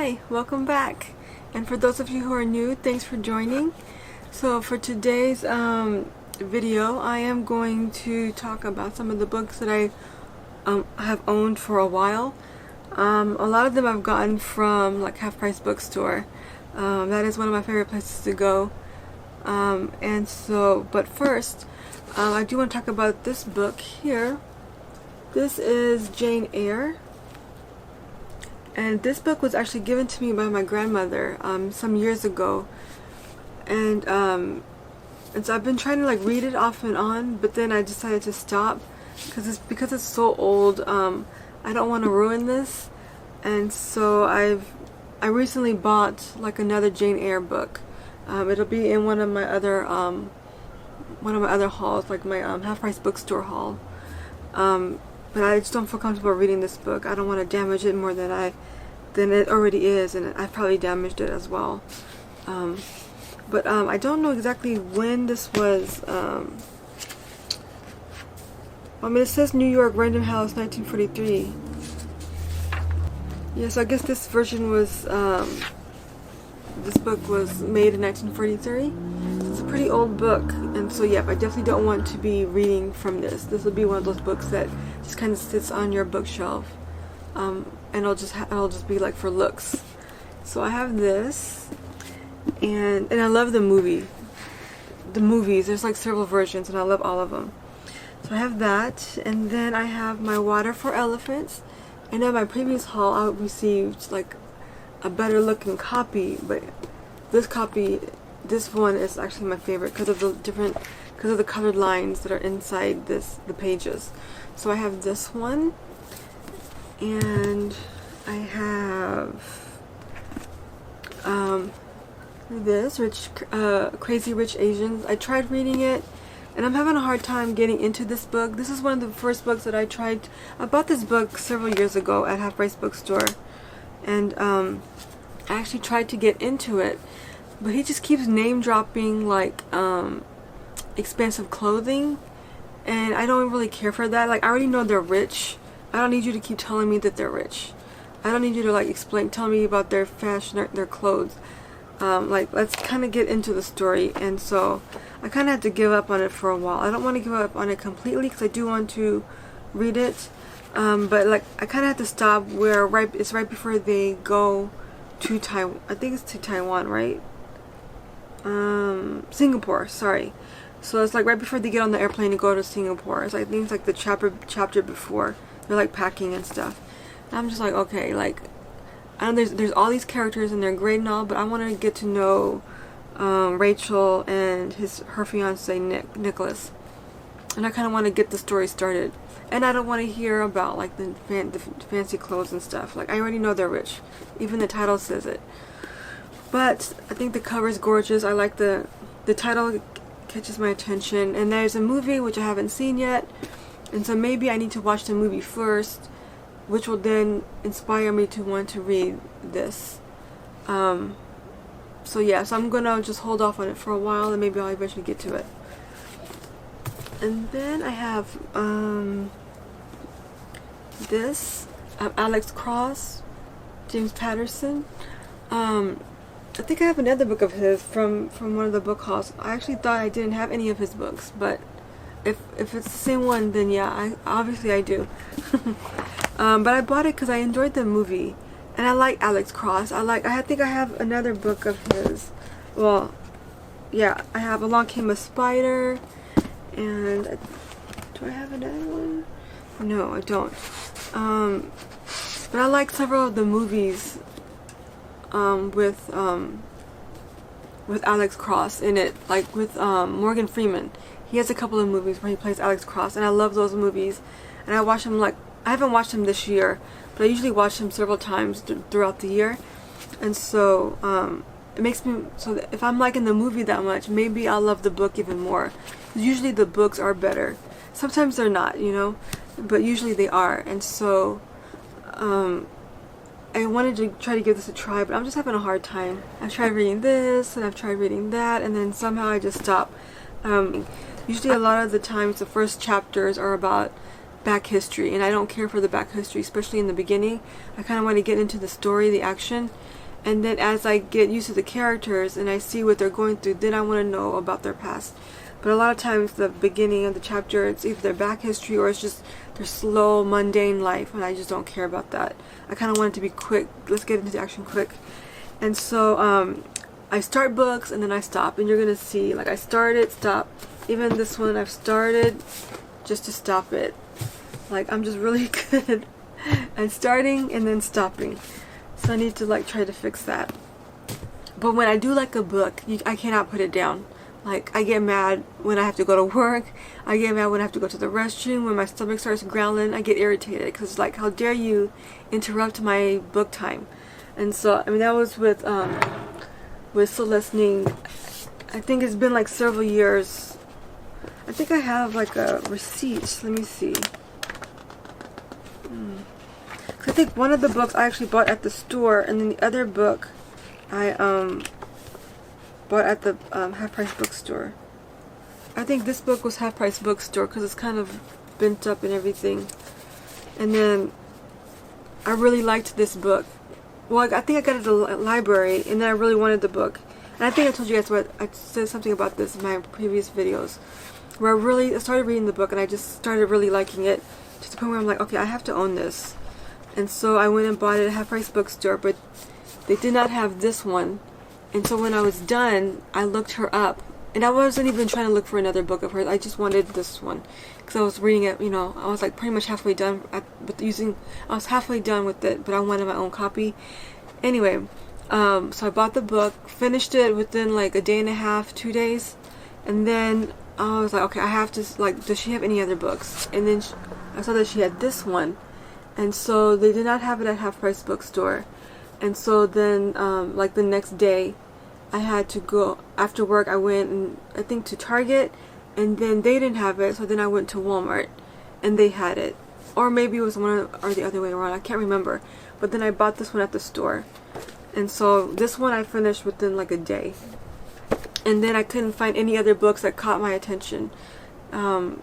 Hi, welcome back. And for those of you who are new, thanks for joining. So for today's video, I am going to talk about some of the books that I have owned for a while. A lot of them I've gotten from like Half Price Bookstore. That is one of my favorite places to go. But first, I do want to talk about this book here. This is Jane Eyre. And this book was actually given to me by my grandmother some years ago, and so I've been trying to like read it off and on, but then I decided to stop because it's so old. I don't want to ruin this, and so I recently bought like another Jane Eyre book. It'll be in one of my other hauls, like my Half Price Bookstore haul. But I just don't feel comfortable reading this book. I don't want to damage it more than it already is, and I've probably damaged it as well. I don't know exactly when this was. It says New York, Random House, 1943. Yes, I guess this version was. This book was made in 1943. It's a pretty old book, and so yeah, I definitely don't want to be reading from this. This will be one of those books that just kind of sits on your bookshelf, and it'll just be like for looks. So I have this, and I love the movie. The movies, there's like several versions, and I love all of them. So I have that, and then I have my Water for Elephants. And in my previous haul, I received like a better looking copy, but this one is actually my favorite because of the colored lines that are inside the pages. So I have this one, and I have this Crazy Rich Asians. I tried reading it, and I'm having a hard time getting into this book. This is one of the first books that I tried. I bought this book several years ago at Half Price Bookstore, and I actually tried to get into it, but he just keeps name dropping like expensive clothing, and I don't really care for that. Like, I already know they're rich. I don't need you to keep telling me that they're rich. I don't need you to like tell me about their fashion or their clothes. Let's kind of get into the story. And so I kind of had to give up on it for a while. I don't want to give up on it completely because I do want to read it. But like I kind of had to stop where it's right before they go to Taiwan. I think it's to Taiwan, right? Singapore, sorry. So it's like right before they get on the airplane to go to Singapore. I think it's like the chapter before they're like packing and stuff. And I'm just like, okay, like I know there's all these characters and they're great and all, but I want to get to know Rachel and her fiance Nicholas, and I kind of want to get the story started. And I don't want to hear about like the fancy clothes and stuff. Like, I already know they're rich. Even the title says it. But I think the cover is gorgeous. I like the title catches my attention. And there's a movie which I haven't seen yet. And so maybe I need to watch the movie first, which will then inspire me to want to read this. So I'm gonna just hold off on it for a while, and maybe I'll eventually get to it. And then I have this Alex Cross, James Patterson. I think I have another book of his from one of the book hauls. I actually thought I didn't have any of his books, but if it's the same one, then yeah, obviously I do. But I bought it because I enjoyed the movie, and I like Alex Cross. I think I have another book of his. Well, yeah, I have Along Came a Spider, and do I have another one? No, I don't. But I like several of the movies with Alex Cross in it, like with Morgan Freeman. He has a couple of movies where he plays Alex Cross, and I love those movies. And I watch them I haven't watched them this year, but I usually watch them several times throughout the year. And so it makes me so that if I'm liking the movie that much, maybe I'll love the book even more. Usually the books are better. Sometimes they're not, but usually they are. And so I wanted to try to give this a try, but I'm just having a hard time. I've tried reading this, and I've tried reading that, and then somehow I just stop. Usually a lot of the times the first chapters are about back history, and I don't care for the back history, especially in the beginning. I kind of want to get into the story, the action, and then as I get used to the characters and I see what they're going through, then I want to know about their past. But a lot of times the beginning of the chapter, it's either their back history or it's just their slow, mundane life, and I just don't care about that. I kind of want it to be quick. Let's get into the action quick. And so I start books and then I stop, and you're gonna see, like, I started, stop. Even this one I've started just to stop it. Like, I'm just really good at starting and then stopping. So I need to like try to fix that. But when I do like a book, I cannot put it down. Like, I get mad when I have to go to work. I get mad when I have to go to the restroom. When my stomach starts growling, I get irritated because it's like, how dare you interrupt my book time? And so, I mean, that was with Celeste Ning. I think it's been like several years. I think I have like a receipt. Let me see. I think one of the books I actually bought at the store, and then the other book I bought at the Half Price bookstore. I think this book was Half Price bookstore because it's kind of bent up and everything. And then I really liked this book. Well, I think I got it at the library, and then I really wanted the book. And I think I told you guys what I said something about this in my previous videos, where I started reading the book and I just started really liking it to the point where I'm like, okay, I have to own this. And so I went and bought it at Half Price bookstore, but they did not have this one. And so when I was done, I looked her up, and I wasn't even trying to look for another book of hers. I just wanted this one because I was reading it. You know, I was like pretty much halfway done I was halfway done with it, but I wanted my own copy. Anyway, so I bought the book, finished it within like a day and a half, 2 days, and then I was like, okay, I have to, like, does she have any other books? And then I saw that she had this one, and so they did not have it at Half Price bookstore. And so then, like the next day, I had to go, after work, I went, and I think to Target, and then they didn't have it, so then I went to Walmart, and they had it. Or maybe it was one or the other way around, I can't remember. But then I bought this one at the store. And so this one I finished within like a day. And then I couldn't find any other books that caught my attention. And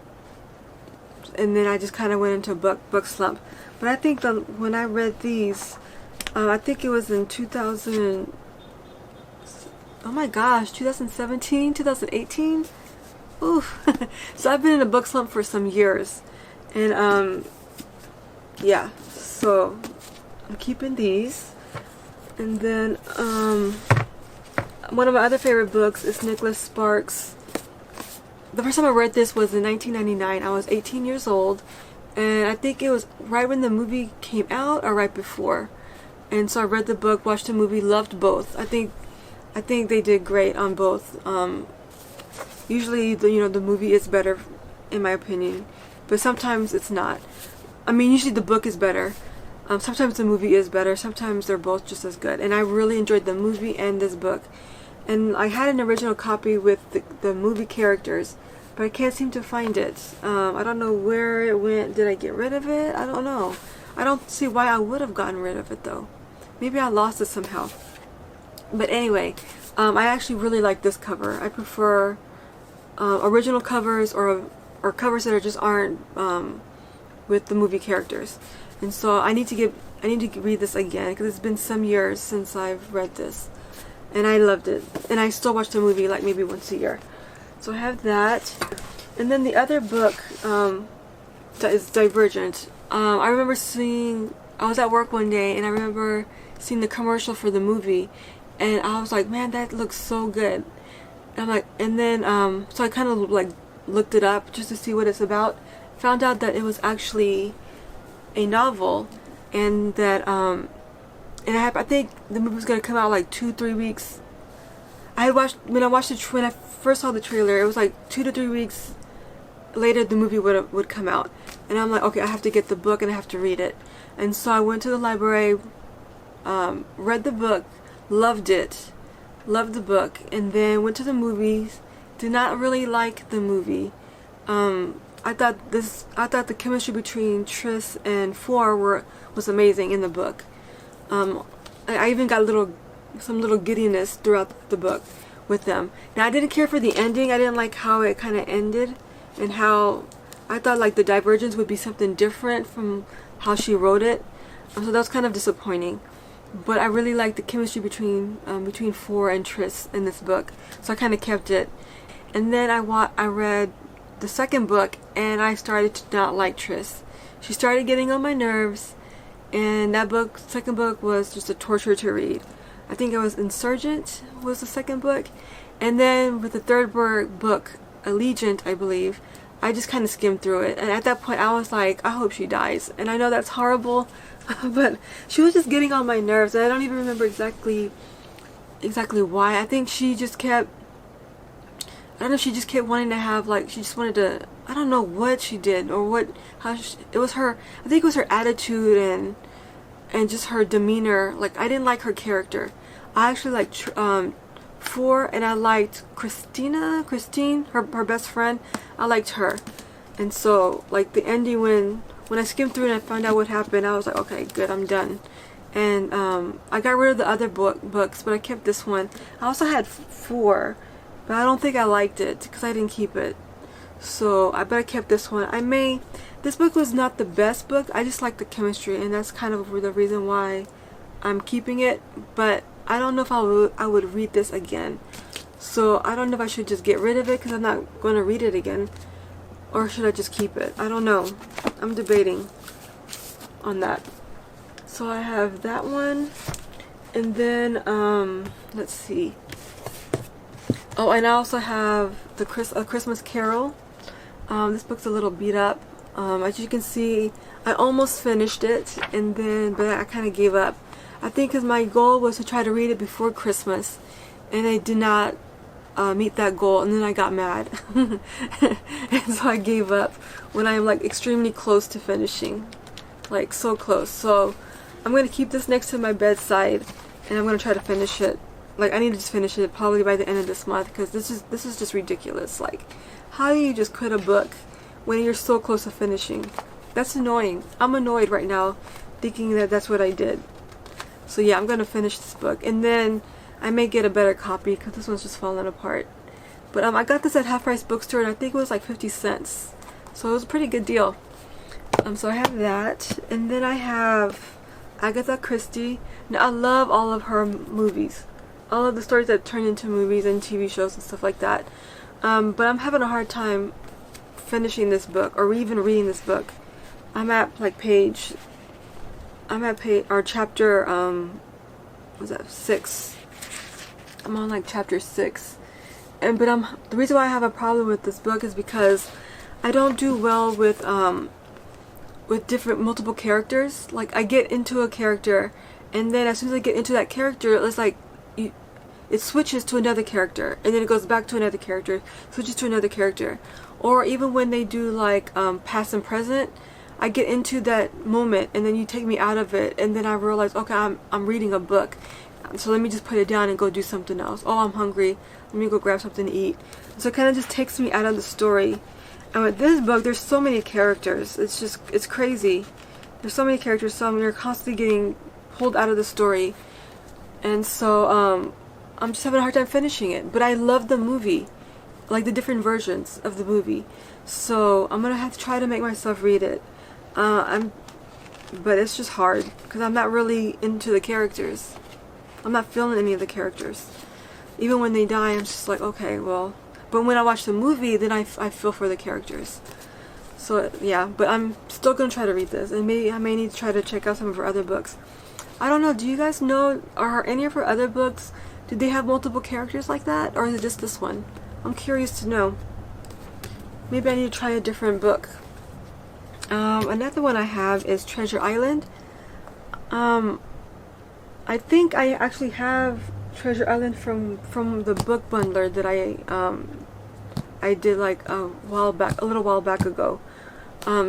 then I just kind of went into a book slump. But I think that when I read these, I think it was in 2000, oh my gosh, 2017, 2018? Oof. So I've been in a book slump for some years. And yeah, so I'm keeping these. And then one of my other favorite books is Nicholas Sparks. The first time I read this was in 1999. I was 18 years old, and I think it was right when the movie came out or right before. And so I read the book, watched the movie, loved both. I think they did great on both. Usually the movie is better in my opinion, but sometimes it's not. I mean, usually the book is better. Sometimes the movie is better. Sometimes they're both just as good. And I really enjoyed the movie and this book. And I had an original copy with the movie characters, but I can't seem to find it. I don't know where it went. Did I get rid of it? I don't know. I don't see why I would have gotten rid of it though. Maybe I lost it somehow. But anyway, I actually really like this cover. I prefer original covers or covers that just aren't with the movie characters. And so I need to read this again because it's been some years since I've read this, and I loved it. And I still watch the movie like maybe once a year. So I have that, and then the other book that is Divergent. I remember I was at work one day and I remember seeing the commercial for the movie, and I was like, man, that looks so good. And I'm like, and then so I kind of like looked it up just to see what it's about. Found out that it was actually a novel, and that and I think the movie was gonna come out like 2-3 weeks. When I first saw the trailer, it was like 2 to 3 weeks later the movie would come out, and I'm like, okay, I have to get the book and I have to read it. And so I went to the library, read the book, loved the book, and then went to the movies. Did not really like the movie. I thought the chemistry between Tris and Four was amazing in the book. I even got some little giddiness throughout the book with them. Now I didn't care for the ending. I didn't like how it kind of ended, and how I thought like the divergence would be something different from how she wrote it. So that was kind of disappointing. But I really liked the chemistry between Four and Tris in this book, so I kind of kept it. And then I read the second book, and I started to not like Tris. She started getting on my nerves, and that second book was just a torture to read. I think it was Insurgent was the second book, and then with the third book, Allegiant, I believe, I just kind of skimmed through it. And at that point, I was like, I hope she dies. And I know that's horrible, but she was just getting on my nerves, and I don't even remember exactly why. I think she just kept, I don't know, she just kept wanting to have, like, she just wanted to, I don't know what she did, or it was her, I think it was her attitude and just her demeanor. Like, I didn't like her character. I actually liked Four, and I liked Christine, her best friend. I liked her. And so, like, the ending, when I skimmed through and I found out what happened, I was like, okay, good, I'm done. And I got rid of the other books, but I kept this one. I also had Four, but I don't think I liked it because I didn't keep it. So I bet I kept this one. This book was not the best book. I just liked the chemistry, and that's kind of the reason why I'm keeping it. But I don't know if I would read this again. So I don't know if I should just get rid of it because I'm not going to read it again, or should I just keep it? I don't know. I'm debating on that. So I have that one, and then let's see. Oh, and I also have A Christmas Carol. This book's a little beat up. As you can see, I almost finished it, but I kind of gave up. I think because my goal was to try to read it before Christmas, and I did not meet that goal, and then I got mad. And so I gave up when I'm like extremely close to finishing, like so close. So I'm going to keep this next to my bedside, and I'm going to try to finish it. Like, I need to just finish it probably by the end of this month, because this is just ridiculous. Like, how do you just quit a book when you're so close to finishing? That's annoying. I'm annoyed right now thinking that that's what I did. So yeah, I'm going to finish this book, and then I may get a better copy because this one's just falling apart. But I got this at Half Price Bookstore, and I think it was like 50 cents. So it was a pretty good deal. So I have that, and then I have Agatha Christie. Now, I love all of her movies. All of the stories that turn into movies and TV shows and stuff like that. But I'm having a hard time finishing this book, or even reading this book. I'm at chapter, was that 6? I'm on like chapter 6. But the reason why I have a problem with this book is because I don't do well with multiple characters. Like, I get into a character, and then as soon as I get into that character, it's like it switches to another character, and then it goes back to another character, switches to another character. Or even when they do like past and present, I get into that moment, and then you take me out of it, and then I realize, okay, I'm reading a book, so let me just put it down and go do something else. Oh, I'm hungry, let me go grab something to eat. So it kind of just takes me out of the story. And with this book, there's so many characters. It's crazy. There's so many characters, so you're constantly getting pulled out of the story. And so I'm just having a hard time finishing it. But I love the movie, like the different versions of the movie. So I'm gonna have to try to make myself read it. But it's just hard because I'm not really into the characters. I'm not feeling any of the characters. Even when they die, I'm just like, okay, well. But when I watch the movie, then I feel for the characters. So yeah, but I'm still gonna try to read this, and maybe I may need to try to check out some of her other books. I don't know. Do you guys know, are any of her other books, did they have multiple characters like that, or is it just this one? I'm curious to know. Maybe I need to try a different book. Another one I have is Treasure Island. I think I actually have Treasure Island from the book bundler that I did like a little while back ago.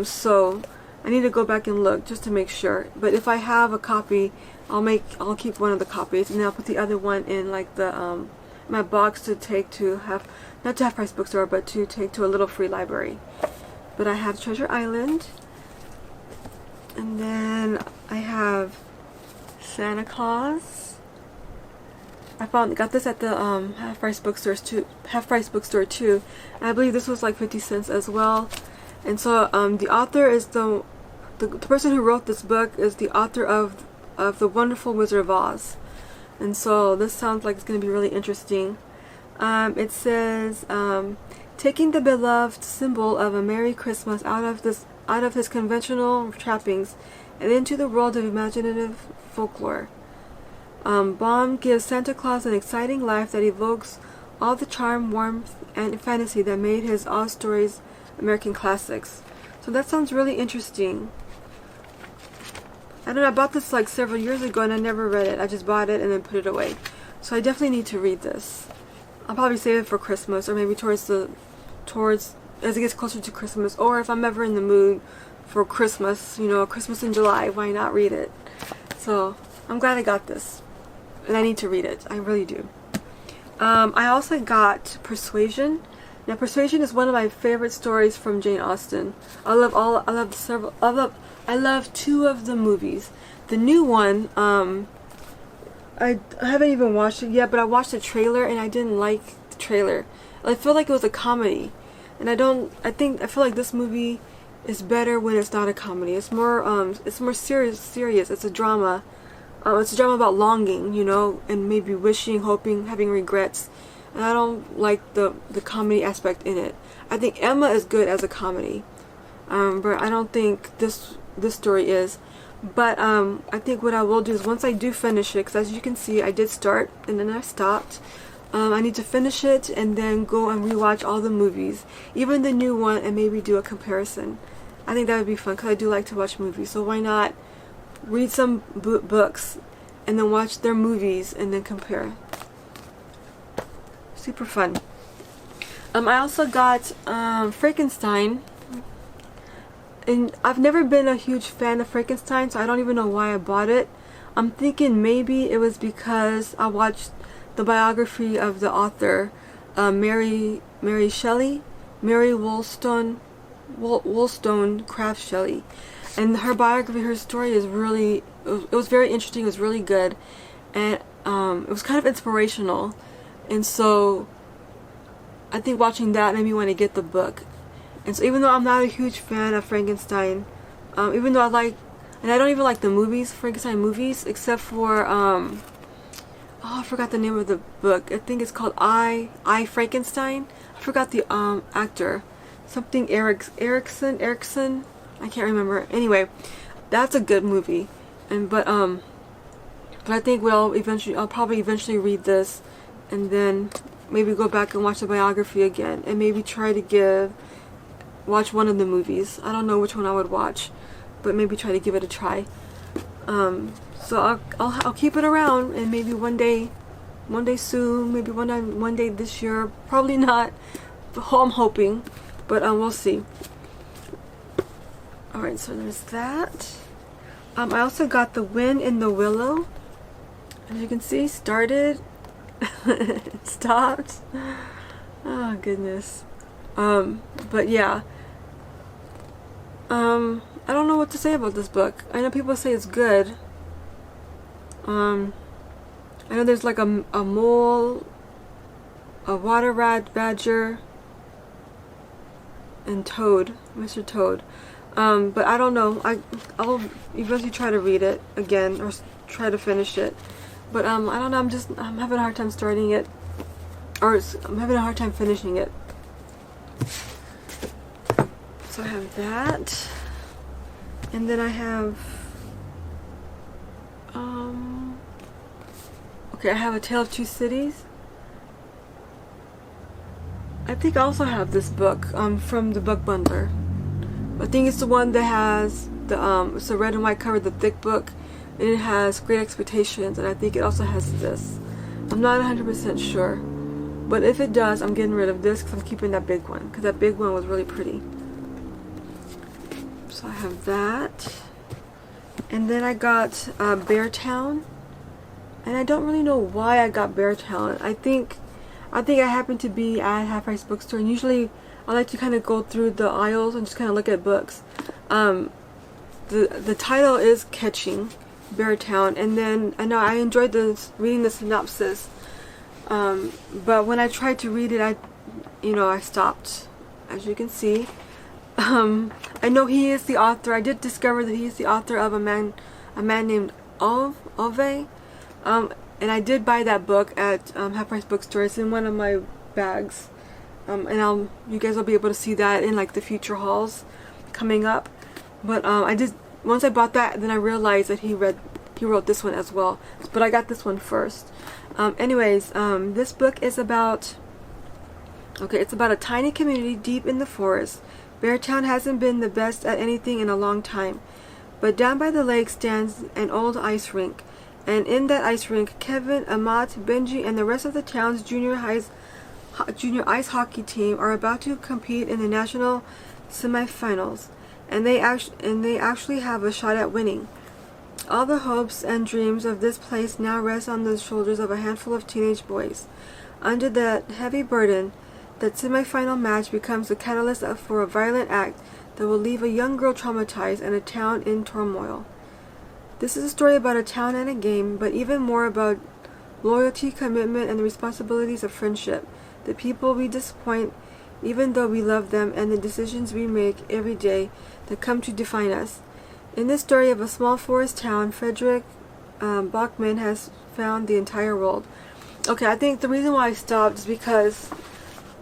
So I need to go back and look just to make sure. But if I have a copy, I'll keep one of the copies, and then I'll put the other one in like the my box to take to not to Half Price Bookstore, but to take to a little free library. But I have Treasure Island, and then I have Santa Claus. I got this at the Half Price Bookstore too. I believe this was like 50 cents as well. And so the author is the person who wrote this book is the author of The Wonderful Wizard of Oz. And so this sounds like it's going to be really interesting. It says, taking the beloved symbol of a Merry Christmas out of his conventional trappings and into the world of imaginative folklore. Baum gives Santa Claus an exciting life that evokes all the charm, warmth, and fantasy that made his Oz stories American classics. So that sounds really interesting. I don't know, I bought this like several years ago and I never read it. I just bought it and then put it away. So I definitely need to read this. I'll probably save it for Christmas, or maybe towards as it gets closer to Christmas, or if I'm ever in the mood for Christmas, you know, Christmas in July, why not read it? So I'm glad I got this, and I need to read it. I really do. I also got Persuasion. Now, Persuasion is one of my favorite stories from Jane Austen. I love two of the movies. The new one, I haven't even watched it yet, but I watched the trailer and I didn't like the trailer. I feel like it was a comedy, and I feel like this movie is better when it's not a comedy. It's more serious. It's a drama. It's a drama about longing, you know, and maybe wishing, hoping, having regrets. And I don't like the comedy aspect in it. I think Emma is good as a comedy, but I don't think this story is. But I think what I will do is once I do finish it, because as you can see, I did start and then I stopped. I need to finish it and then go and rewatch all the movies, even the new one, and maybe do a comparison. I think that would be fun because I do like to watch movies. So why not read some books and then watch their movies and then compare. Super fun. I also got Frankenstein, and I've never been a huge fan of Frankenstein, so I don't even know why I bought it. I'm thinking maybe it was because I watched the biography of the author, Mary Shelley, Mary Wollstonecraft Shelley, and her biography, her story is really, it was very interesting. It was really good, and it was kind of inspirational. And so I think watching that made me want to get the book. And so even though I'm not a huge fan of Frankenstein, even though I don't even like the movies, Frankenstein movies, except for, I forgot the name of the book. I think it's called I Frankenstein. I forgot the actor. Something Erickson. I can't remember. Anyway, that's a good movie. But I think I'll probably eventually read this, and then maybe go back and watch the biography again, and maybe try to watch one of the movies. I don't know which one I would watch, but maybe try to give it a try. So I'll keep it around, and maybe one day soon, maybe one day this year. Probably not. I'm hoping, but we'll see. All right, so there's that. I also got The Wind in the Willow. As you can see, started. It stopped. Oh goodness. But yeah. I don't know what to say about this book. I know people say it's good. I know there's like a mole, a water rat, badger, and Toad, Mr. Toad. But I don't know. I'll eventually try to read it again or try to finish it. But I don't know. I'm having a hard time starting it, or I'm having a hard time finishing it. So I have that, and then I have okay, I have A Tale of Two Cities. I think I also have this book from the Book Bundler. I think it's the one that has it's a red and white cover, the thick book, and it has Great Expectations, and I think it also has this. I'm not 100% sure, but if it does, I'm getting rid of this because I'm keeping that big one, because that big one was really pretty. So I have that, and then I got Beartown, and I don't really know why I got Beartown. I think I happened to be at Half Price Bookstore, and usually I like to kind of go through the aisles and just kind of look at books. The title is catching, Beartown, and then I know I enjoyed reading the synopsis, but when I tried to read it, I stopped, as you can see. I know he is the author. I did discover that he is the author of a man named Ove. And I did buy that book at Half Price Bookstore. It's in one of my bags. And you guys will be able to see that in like the future hauls coming up. But once I bought that, then I realized that he wrote this one as well. But I got this one first. This book is about, it's about a tiny community deep in the forest. Beartown hasn't been the best at anything in a long time. But down by the lake stands an old ice rink. And in that ice rink, Kevin, Amat, Benji, and the rest of the town's junior ice hockey team are about to compete in the national semifinals. And they actually have a shot at winning. All the hopes and dreams of this place now rest on the shoulders of a handful of teenage boys. Under that heavy burden, that semifinal match becomes the catalyst for a violent act that will leave a young girl traumatized and a town in turmoil. This is a story about a town and a game, but even more about loyalty, commitment, and the responsibilities of friendship. The people we disappoint, even though we love them, and the decisions we make every day that come to define us. In this story of a small forest town, Frederick Bachman has found the entire world. Okay, I think the reason why I stopped is because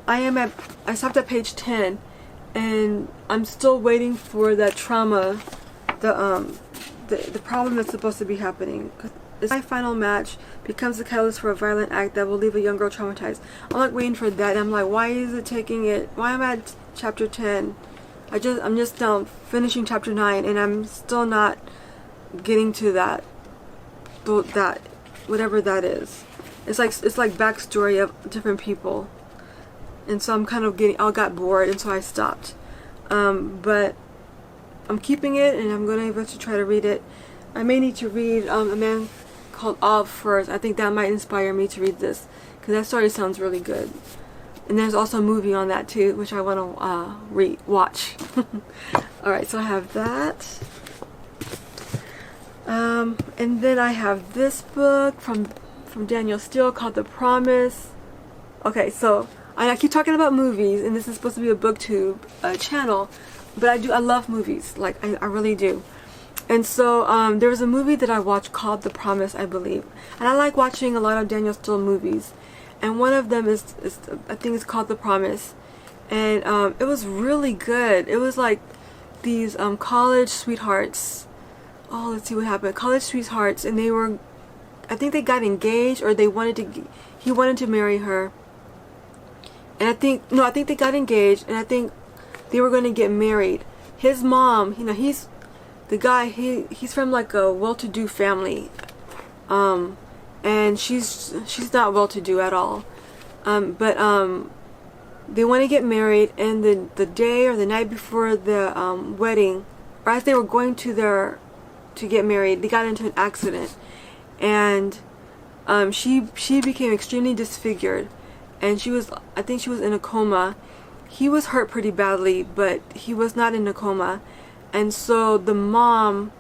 I stopped at page 10, and I'm still waiting for that trauma, the problem that's supposed to be happening. My final match becomes the catalyst for a violent act that will leave a young girl traumatized. I'm like waiting for that. I'm like, why is it taking it? Why am I at chapter 10? I'm just now finishing chapter 9, and I'm still not getting to that whatever that is. It's like backstory of different people, and so I'm kind of I got bored, and so I stopped. But I'm keeping it, and I'm going to eventually try to read it. I may need to read a man called Ov first. I think that might inspire me to read this, because that story sounds really good. And there's also a movie on that too, which I want to watch. Alright, so I have that. And then I have this book from Daniel Steele called The Promise. Okay, so I keep talking about movies, and this is supposed to be a booktube channel, but I love movies, like I really do. And so there was a movie that I watched called The Promise, I believe, and I like watching a lot of Daniel Steele movies, and one of them is I think it's called The Promise, and it was really good. It was like these college sweethearts. Oh, let's see what happened. College sweethearts, and I think they got engaged, or he wanted to marry her. And I think they got engaged, and I think they were going to get married. His mom, he's the guy, he's from like a well-to-do family. And she's not well-to-do at all. But they want to get married, and the day or the night before the wedding, or as they were going to get married, they got into an accident, and she became extremely disfigured, and I think she was in a coma. He was hurt pretty badly, but he was not in a coma. And so the mom,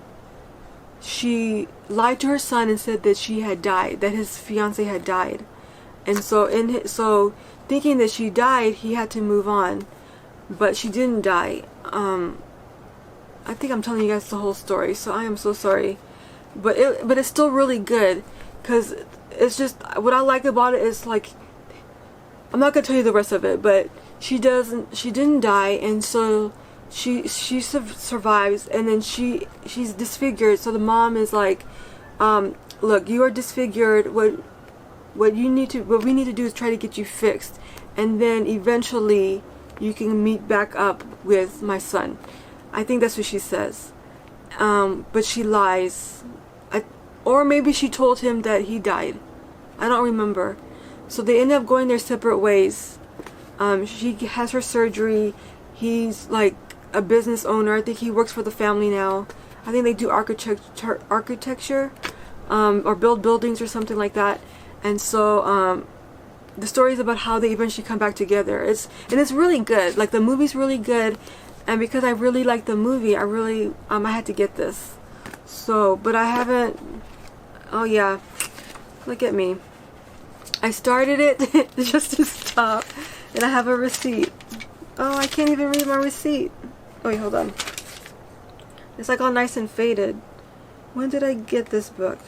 she lied to her son and said that she had died, that his fiance had died. And so thinking that she died, he had to move on, but she didn't die. I think I'm telling you guys the whole story, so I am so sorry, but it's still really good, because it's just, what I like about it is, like, I'm not gonna tell you the rest of it, but she didn't die, and so she survives, and then she's disfigured. So the mom is like, look, you are disfigured. What we need to do is try to get you fixed, and then eventually you can meet back up with my son. I think that's what she says. But she lies. Or maybe she told him that he died. I don't remember. So they end up going their separate ways. She has her surgery. He's like a business owner. I think he works for the family now. I think they do architecture, or build buildings or something like that. And so the story is about how they eventually come back together. It's really good. Like, the movie's really good, and because I really like the movie, I had to get this. So, but I haven't. Oh yeah, look at me. I started it just to stop, and I have a receipt. Oh, I can't even read my receipt. Oh wait, hold on. It's like all nice and faded. When did I get this book?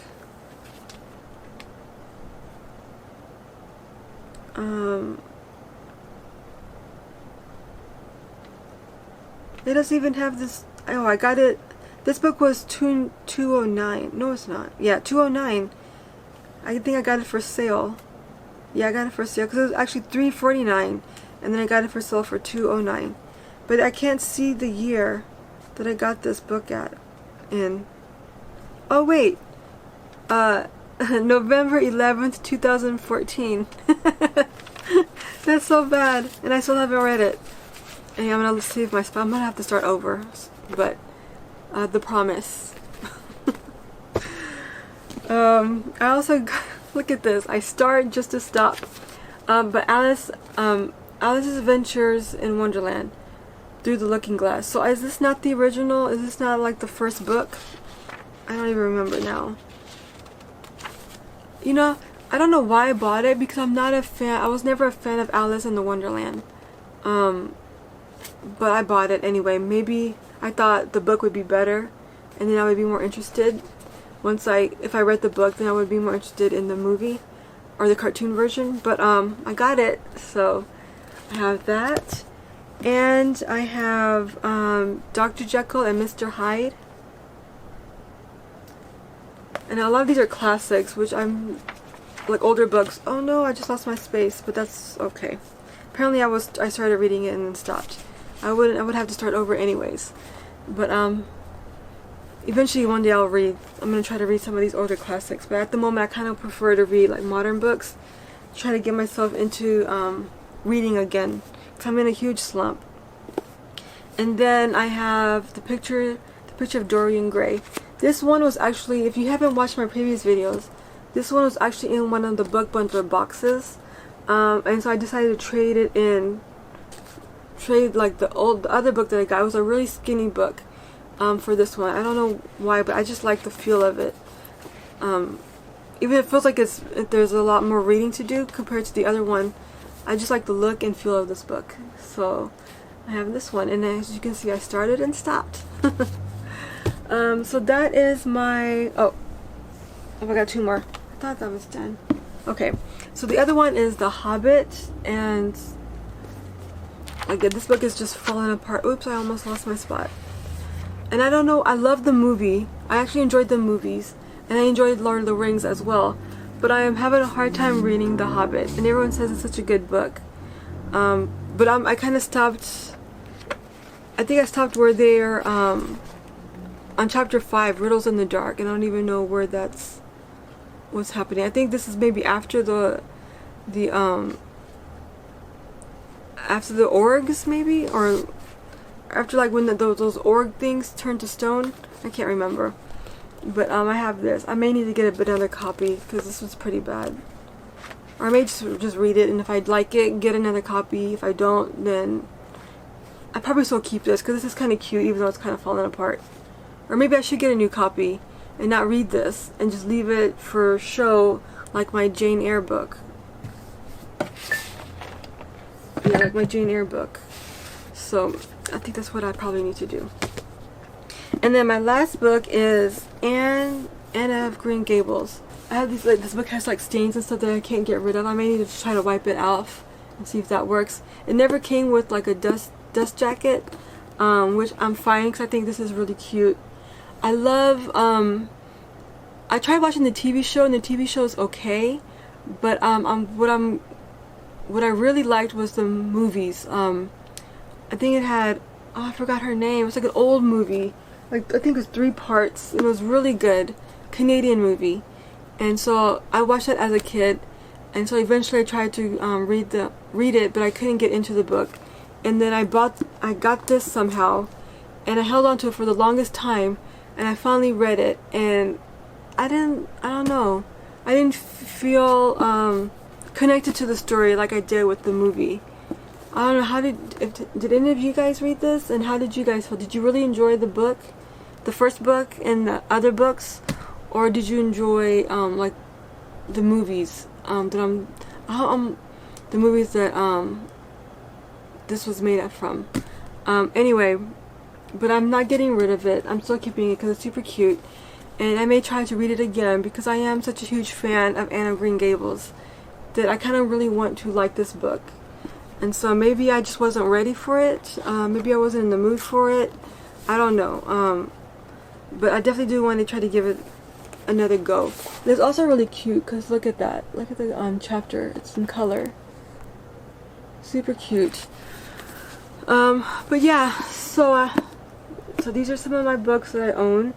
It doesn't even have this. Oh, I got it. This book was 209. No, it's not. Yeah, 209. I think I got it for sale. Yeah, I got it for sale because it was actually $3.49, and then I got it for sale for $2.09. But I can't see the year that I got this book in. Oh wait, November 11th, 2014. That's so bad, and I still haven't read it. And I'm gonna save my spot. I'm gonna have to start over, but The Promise. I also look at this. I start just to stop. But Alice's Adventures in Wonderland Through the Looking Glass. So is this not the original? Is this not like the first book? I don't even remember now. You know, I don't know why I bought it because I'm not a fan. I was never a fan of Alice in the Wonderland. But I bought it anyway. Maybe I thought the book would be better, and then I would be more interested. If I read the book, then I would be more interested in the movie or the cartoon version. But I got it, so I have that, and I have Dr. Jekyll and Mr. Hyde. And a lot of these are classics, which I'm like older books. Oh no, I just lost my space, but that's okay. Apparently I started reading it and then stopped. I would have to start over anyways. But eventually one day I'm gonna try to read some of these older classics, but at the moment I kind of prefer to read like modern books. Try to get myself into reading again, because I'm in a huge slump. And then I have the picture of Dorian Gray. This one was actually, if you haven't watched my previous videos, this one was actually in one of the book bundler boxes. And so I decided to trade like the other book that I got. It was a really skinny book for this one. I don't know why, but I just like the feel of it. Even if it feels like there's a lot more reading to do compared to the other one, I just like the look and feel of this book. So I have this one, and as you can see, I started and stopped. So that is my, oh, I got two more. I thought that was done. Okay, so the other one is The Hobbit, and again, this book is just falling apart. Oops, I almost lost my spot. And I don't know, I love the movie. I actually enjoyed the movies, and I enjoyed Lord of the Rings as well. But I am having a hard time reading The Hobbit, and everyone says it's such a good book. But I kind of stopped. I think I stopped where they're on chapter 5, Riddles in the Dark, and I don't even know where what's happening. I think this is maybe after the orgs, maybe, or after like when those org things turn to stone. I can't remember. But I have this. I may need to get another copy because this was pretty bad. Or I may just read it, and if I like it, get another copy. If I don't, then I probably still keep this because this is kind of cute, even though it's kind of falling apart. Or maybe I should get a new copy and not read this and just leave it for show, like my Jane Eyre book. Yeah, like my Jane Eyre book. So I think that's what I probably need to do. And then my last book is Anne of Green Gables. I have these, like, this book has like stains and stuff that I can't get rid of. I may need to try to wipe it off and see if that works. It never came with like a dust jacket, which I'm fine because I think this is really cute. I love, I tried watching the TV show, and the TV show is okay, but what I really liked was the movies. I think it had, oh, I forgot her name. It was like an old movie. Like, I think it was 3 parts. It was really good. Canadian movie. And so I watched that as a kid, and so eventually I tried to read it, but I couldn't get into the book. And then I got this somehow, and I held on to it for the longest time, and I finally read it, and I don't know. I didn't feel connected to the story like I did with the movie. I don't know, did any of you guys read this, and how did you guys feel? Did you really enjoy the book, the first book, and the other books, or did you enjoy like the movies the movies that this was made up from? Anyway, but I'm not getting rid of it. I'm still keeping it because it's super cute. And I may try to read it again because I am such a huge fan of Anne of Green Gables that I kind of really want to like this book. And so maybe I just wasn't ready for it. Maybe I wasn't in the mood for it. I don't know. But I definitely do want to try to give it another go. It's also really cute because look at that. Look at the chapter. It's in color. Super cute. But yeah, so these are some of my books that I own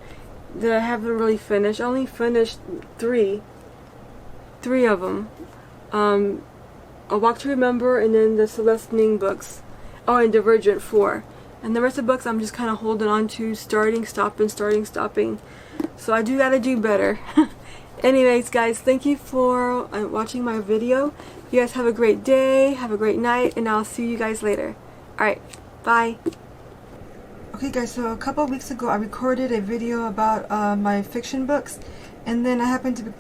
that I haven't really finished. I only finished three of them. A Walk to Remember, and then the Celeste Ning books. Oh, and Divergent 4. And the rest of the books I'm just kind of holding on to, starting, stopping. So I do gotta do better. Anyways, guys, thank you for watching my video. You guys have a great day, have a great night, and I'll see you guys later. Alright, bye. Okay guys, so a couple of weeks ago I recorded a video about my fiction books, and then I happened to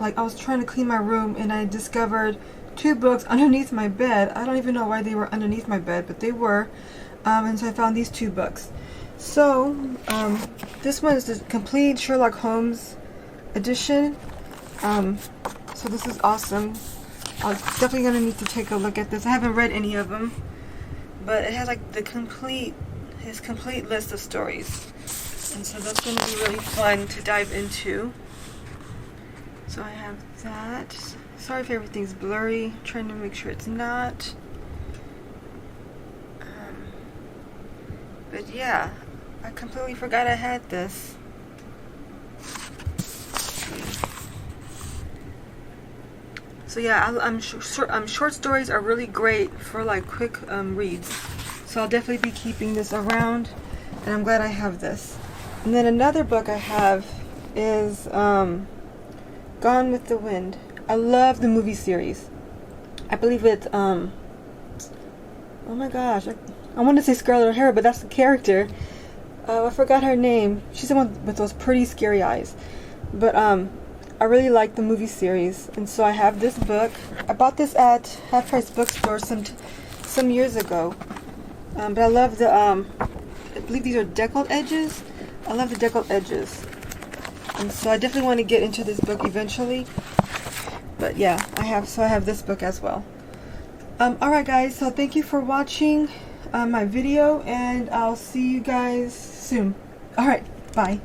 I was trying to clean my room, and I discovered 2 books underneath my bed. I don't even know why they were underneath my bed, but they were. And so I found these 2 books. So this one is the complete Sherlock Holmes edition. So this is awesome. I'm definitely gonna need to take a look at this. I haven't read any of them, but it has like his complete list of stories, and so that's going to be really fun to dive into. So I have that. Sorry if everything's blurry. I'm trying to make sure it's not. But yeah, I completely forgot I had this. So yeah, I'm short stories are really great for like quick reads. So I'll definitely be keeping this around, and I'm glad I have this. And then another book I have is Gone with the Wind. I love the movie series. I believe it's oh my gosh, I want to say Scarlett O'Hara, but that's the character. I forgot her name. She's the one with those pretty scary eyes. But I really like the movie series, and so I have this book. I bought this at Half Price Bookstore some years ago. But I love the I believe these are deckled edges. I love the deckled edges, and so I definitely want to get into this book eventually. But yeah, I have this book as well. Alright guys, so thank you for watching my video, and I'll see you guys soon. Alright, bye.